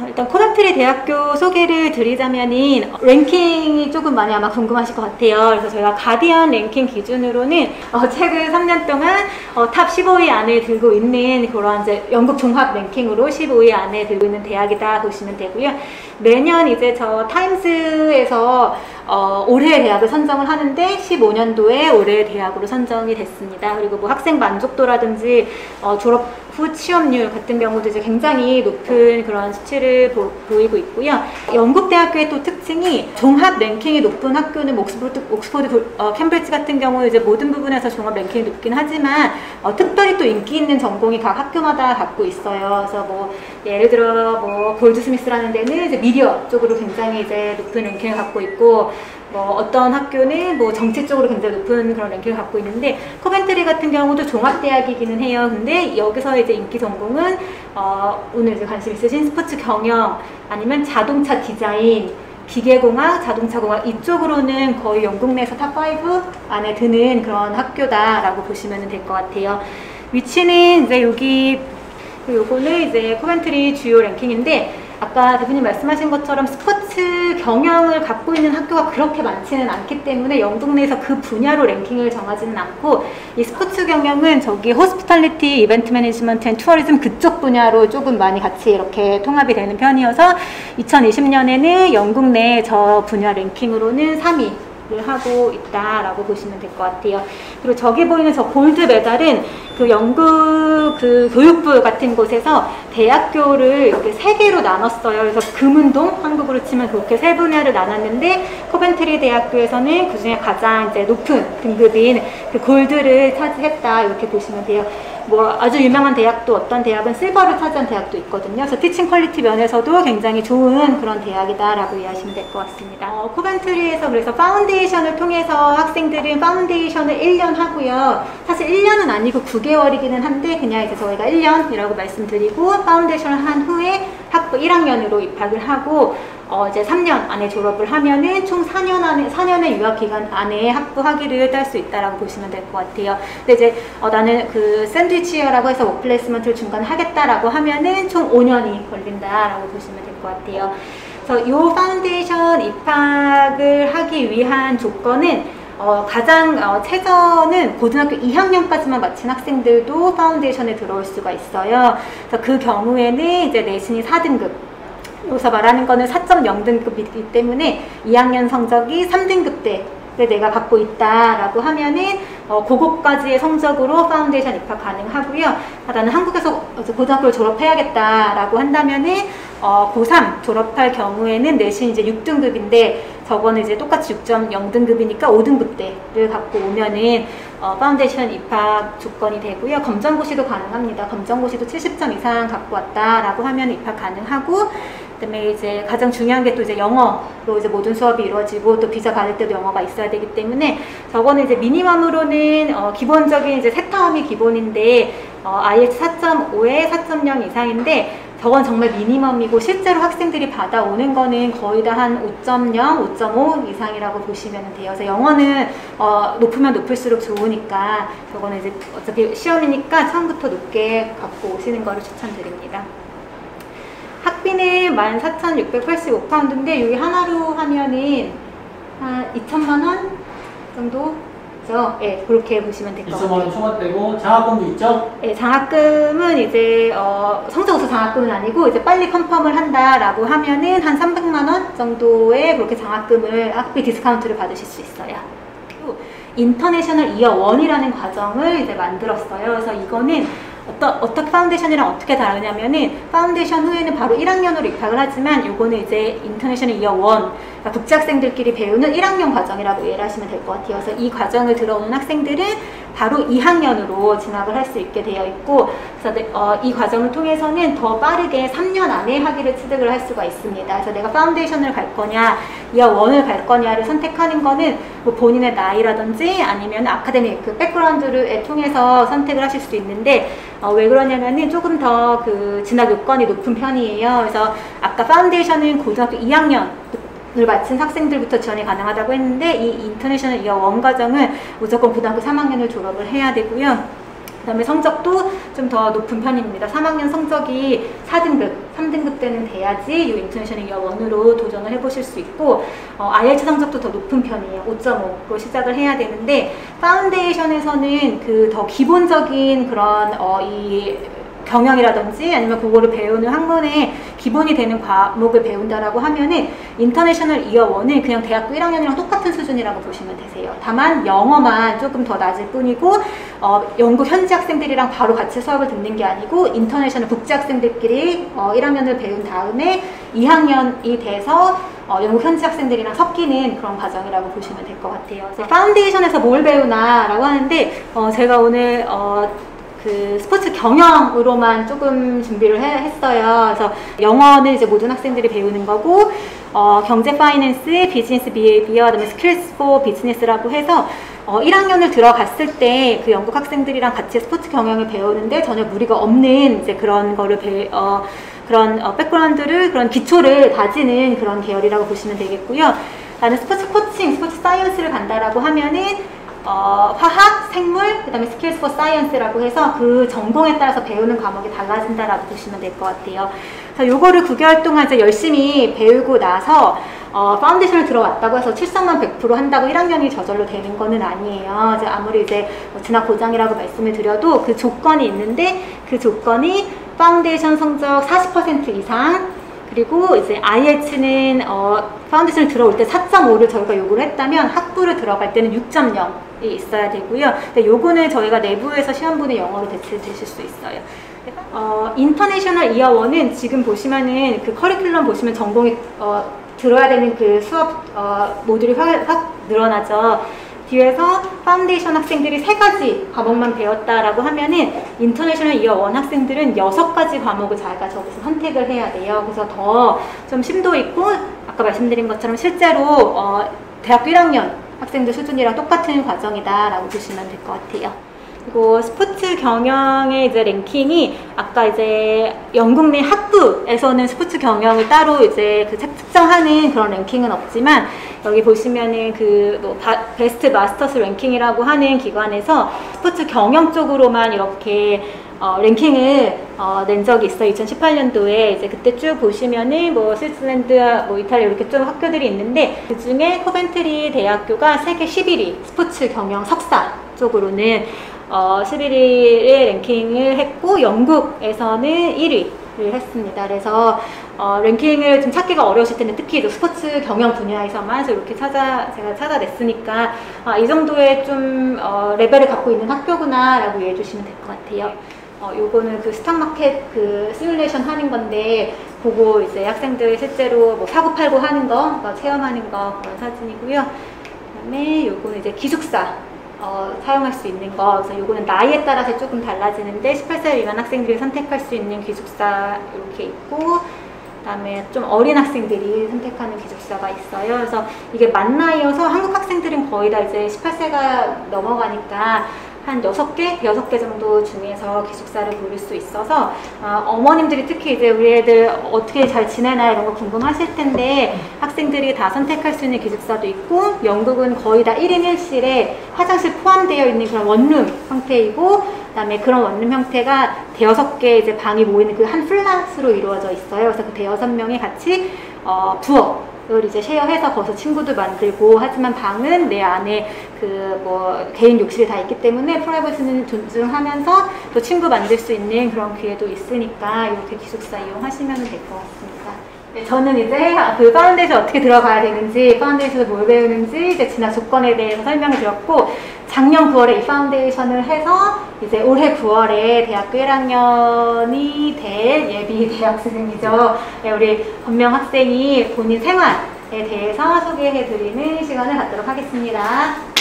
일단 코벤트리 대학교 소개를 드리자면은 랭킹이 조금 많이 아마 궁금하실 것 같아요. 그래서 저희가 가디언 랭킹 기준으로는 최근 3년 동안 탑 15위 안에 들고 있는 그런 이제 영국 종합 랭킹으로 15위 안에 들고 있는 대학이다 보시면 되고요. 매년 이제 저 타임스에서 올해의 대학을 선정을 하는데 15년도에 올해의 대학으로 선정이 됐습니다. 그리고 뭐 학생 만족도라든지 졸업 후 취업률 같은 경우도 이제 굉장히 높은 그런 수치를 보이고 있고요. 영국 대학교의 또 특징이 종합 랭킹이 높은 학교는 옥스퍼드, 캠브리지 같은 경우 이제 모든 부분에서 종합 랭킹이 높긴 하지만 특별히 또 인기 있는 전공이 각 학교마다 갖고 있어요. 그래서 뭐 예를 들어 뭐 골드스미스라는 데는 이제 미디어 쪽으로 굉장히 이제 높은 랭킹을 갖고 있고, 뭐 어떤 학교는 뭐 정치 쪽으로 굉장히 높은 그런 랭킹을 갖고 있는데, 코벤트리 같은 경우도 종합대학이기는 해요. 근데 여기서 이제 인기 전공은 오늘 이제 관심 있으신 스포츠 경영 아니면 자동차 디자인, 기계공학, 자동차공학 이쪽으로는 거의 영국 내에서 탑5 안에 드는 그런 학교다라고 보시면 될 것 같아요. 위치는 이제 여기, 요거는 이제 코벤트리 주요 랭킹인데, 아까 대표님 말씀하신 것처럼 스포츠 경영을 갖고 있는 학교가 그렇게 많지는 않기 때문에 영국 내에서 그 분야로 랭킹을 정하지는 않고, 이 스포츠 경영은 저기 호스피탈리티, 이벤트 매니지먼트 앤 투어리즘 그쪽 분야로 조금 많이 같이 이렇게 통합이 되는 편이어서 2020년에는 영국 내 저 분야 랭킹으로는 3위 를 하고 있다라고 보시면 될 것 같아요. 그리고 저기 보이는 저 골드 메달은 그 영국 그 교육부 같은 곳에서 대학교를 이렇게 3개로 나눴어요. 그래서 금운동, 한국으로 치면 그렇게 3분야를 나눴는데, 코벤트리 대학교에서는 그 중에 가장 이제 높은 등급인 그 골드를 차지했다, 이렇게 보시면 돼요. 뭐 아주 유명한 대학도, 어떤 대학은 실버를 차지한 대학도 있거든요. 그래서 티칭 퀄리티 면에서도 굉장히 좋은 그런 대학이다라고 이해하시면 될 것 같습니다. 코벤트리에서 그래서 파운데이션을 통해서 학생들은 파운데이션을 1년 하고요. 사실 1년은 아니고 9개월이기는 한데 그냥 이제 저희가 1년이라고 말씀드리고, 파운데이션을 한 후에 학부 1학년으로 입학을 하고 이제 3년 안에 졸업을 하면은 총 4년의 유학 기간 안에 학부 학위를 딸 수 있다라고 보시면 될 것 같아요. 근데 이제 나는 그 샌드위치어라고 해서 워크플레이스먼트를 중간에 하겠다라고 하면은 총 5년이 걸린다라고 보시면 될 것 같아요. 그래서 이 파운데이션 입학을 하기 위한 조건은 가장 최저는 고등학교 2학년까지만 마친 학생들도 파운데이션에 들어올 수가 있어요. 그래서 그 경우에는 이제 내신이 4등급, 여기서 말하는 거는 4.0등급이기 때문에 2학년 성적이 3등급대를 내가 갖고 있다라고 하면은 그거까지의 성적으로 파운데이션 입학 가능하고요. 나는 한국에서 고등학교를 졸업해야겠다라고 한다면은 고3 졸업할 경우에는 내신 이제 6등급인데, 저거는 이제 똑같이 6.0등급이니까 5등급대를 갖고 오면은 파운데이션 입학 조건이 되고요. 검정고시도 가능합니다. 검정고시도 70점 이상 갖고 왔다라고 하면 입학 가능하고, 그다음에 이제 가장 중요한 게 또 이제 영어로 이제 모든 수업이 이루어지고, 또 비자 받을 때도 영어가 있어야 되기 때문에 저거는 이제 미니멈으로는 기본적인 이제 세 타임이 기본인데 IELTS 4.5에 4.0 이상인데, 저건 정말 미니멈이고 실제로 학생들이 받아오는 거는 거의 다 한 5.0, 5.5 이상이라고 보시면 돼요. 그래서 영어는 높으면 높을수록 좋으니까 저거는 이제 어차피 시험이니까 처음부터 높게 갖고 오시는 거를 추천드립니다. 학비는 14,685파운드인데 여기 하나로 하면은 한 2천만 원 정도? 네, 그렇게 보시면 될 것 같아요. 2천만 원 총합되고 장학금도 있죠? 네, 장학금은 이제 성적우수 장학금은 아니고 이제 빨리 컨펌을 한다라고 하면은 한 300만 원 정도의 그렇게 장학금을 학비 디스카운트를 받으실 수 있어요. 그리고 인터내셔널 이어 1이라는 과정을 이제 만들었어요. 그래서 이거는 어떻게 파운데이션이랑 어떻게 다르냐면은, 파운데이션 후에는 바로 1학년으로 입학을 하지만 요거는 이제 인터내셔널 이어 1, 그러니까 국제학생들끼리 배우는 1학년 과정이라고 이해를 하시면 될 것 같아요. 그래서 이 과정을 들어오는 학생들은 바로 2학년으로 진학을 할 수 있게 되어 있고, 그래서 이 과정을 통해서는 더 빠르게 3년 안에 학위를 취득을 할 수가 있습니다. 그래서 내가 파운데이션을 갈 거냐, 이어 1을 갈 거냐를 선택하는 거는 뭐 본인의 나이라든지 아니면 아카데믹 그 백그라운드를 통해서 선택을 하실 수 있는데, 왜 그러냐면은 조금 더 그 진학 요건이 높은 편이에요. 그래서 아까 파운데이션은 고등학교 2학년을 마친 학생들부터 지원이 가능하다고 했는데, 이 인터내셔널 이어 1 과정은 무조건 고등학교 3학년을 졸업을 해야 되고요. 그 다음에 성적도 좀 더 높은 편입니다. 3학년 성적이 4등급, 3등급 되는 대학 돼야지 이 인터내셔널 이어 1으로 도전을 해보실 수 있고 IELTS 성적도 더 높은 편이에요. 5.5로 시작을 해야 되는데 파운데이션에서는 그 더 기본적인 그런 이 경영이라든지 아니면 그거를 배우는 학문의 기본이 되는 과목을 배운다라고 하면은 인터내셔널 이어 1은 그냥 대학교 1학년이랑 똑같은 수준이라고 보시면 되세요. 다만 영어만 조금 더 낮을 뿐이고 영국 현지 학생들이랑 바로 같이 수업을 듣는 게 아니고 인터내셔널 국제 학생들끼리 1학년을 배운 다음에 2학년이 돼서 영국 현지 학생들이랑 섞이는 그런 과정이라고 보시면 될 것 같아요. 그래서 파운데이션에서 뭘 배우나 라고 하는데 제가 오늘 그 스포츠 경영으로만 조금 준비를 했어요. 그래서 영어는 이제 모든 학생들이 배우는 거고 경제 파이낸스, 비즈니스 비헤이비어, 그다음에 스킬스 포 비즈니스라고 해서 1학년을 들어갔을 때 그 영국 학생들이랑 같이 스포츠 경영을 배우는데 전혀 무리가 없는 이제 그런 거를 그런 백그라운드를 그런 기초를 다지는 그런 계열이라고 보시면 되겠고요. 나는 스포츠 코칭, 스포츠 사이언스를 간다라고 하면은 화학, 생물, 그 다음에 스킬스 포 사이언스라고 해서 그 전공에 따라서 배우는 과목이 달라진다라고 보시면 될 것 같아요. 그래서 요거를 9개월 동안 이제 열심히 배우고 나서 파운데이션을 들어왔다고 해서 7성만 100% 한다고 1학년이 저절로 되는 거는 아니에요. 이제 아무리 이제 진학 보장이라고 말씀을 드려도 그 조건이 있는데 그 조건이 파운데이션 성적 40% 이상 그리고 이제 IELTS는 파운데이션을 들어올 때 4.5를 저희가 요구를 했다면 학부를 들어갈 때는 6.0이 있어야 되고요. 근데 요거는 저희가 내부에서 시험분을 영어로 대체되실 수 있어요. 인터내셔널 이어 1은 지금 보시면은 그 커리큘럼 보시면 전공이 들어야 되는 그 수업 모듈이 확 늘어나죠. 뒤에서 파운데이션 학생들이 3가지 과목만 배웠다라고 하면은 인터내셔널 이어 1 학생들은 6가지 과목을 자기가 저기서 선택을 해야 돼요. 그래서 더 좀 심도 있고 아까 말씀드린 것처럼 실제로 대학교 1학년 학생들 수준이랑 똑같은 과정이다라고 보시면 될 것 같아요. 그리고 스포츠 경영의 이제 랭킹이 아까 이제 영국 내 학부에서는 스포츠 경영을 따로 이제 그 측정하는 그런 랭킹은 없지만 여기 보시면은 그 뭐 베스트 마스터스 랭킹이라고 하는 기관에서 스포츠 경영 쪽으로만 이렇게 랭킹을 낸 적이 있어요. 2018년도에 이제 그때 쭉 보시면은 뭐 스위스랜드, 뭐 이탈리아 이렇게 좀 학교들이 있는데 그 중에 코벤트리 대학교가 세계 11위 스포츠 경영 석사 쪽으로는 11위의 랭킹을 했고 영국에서는 1위를 했습니다. 그래서 랭킹을 좀 찾기가 어려우실 텐데 특히 스포츠 경영 분야에서만 이렇게 제가 찾아냈으니까 이 정도의 좀 레벨을 갖고 있는 학교구나 라고 이해해 주시면 될 것 같아요. 요거는 그 스탁마켓 그 시뮬레이션 하는 건데 보고 이제 학생들 실제로 뭐 사고 팔고 하는 거 체험하는 거 그런 사진이고요. 그다음에 요거는 이제 기숙사 사용할 수 있는 거. 그래서 요거는 나이에 따라서 조금 달라지는데 18살 미만 학생들이 선택할 수 있는 기숙사 이렇게 있고 그다음에 좀 어린 학생들이 선택하는 기숙사가 있어요. 그래서 이게 만 나이여서 한국 학생들은 거의 다 이제 18세가 넘어가니까 한 6개 정도 중에서 기숙사를 고를 수 있어서 어머님들이 특히 이제 우리 애들 어떻게 잘 지내나 이런 거 궁금하실 텐데 학생들이 다 선택할 수 있는 기숙사도 있고 영국은 거의 다 1인 1실에 화장실 포함되어 있는 그런 원룸 형태이고 그다음에 그런 원룸 형태가 대여섯 개 이제 방이 모이는 그 한 플랫으로 이루어져 있어요. 그래서 그 대여섯 명이 같이 부엌을 이제 쉐어해서 거기서 친구도 만들고 하지만 방은 내 안에 그 뭐 개인 욕실이 다 있기 때문에 프라이버시는 존중하면서 또 친구 만들 수 있는 그런 기회도 있으니까 이렇게 기숙사 이용하시면 될 것 같습니다. 네, 저는 이제 그 파운데이션 어떻게 들어가야 되는지, 파운데이션에서 뭘 배우는지 이제 진학 조건에 대해서 설명을 드렸고 작년 9월에 이 파운데이션을 해서 이제 올해 9월에 대학교 1학년이 될 예비 대학생이죠. 네, 우리 권명 학생이 본인 생활에 대해서 소개해드리는 시간을 갖도록 하겠습니다.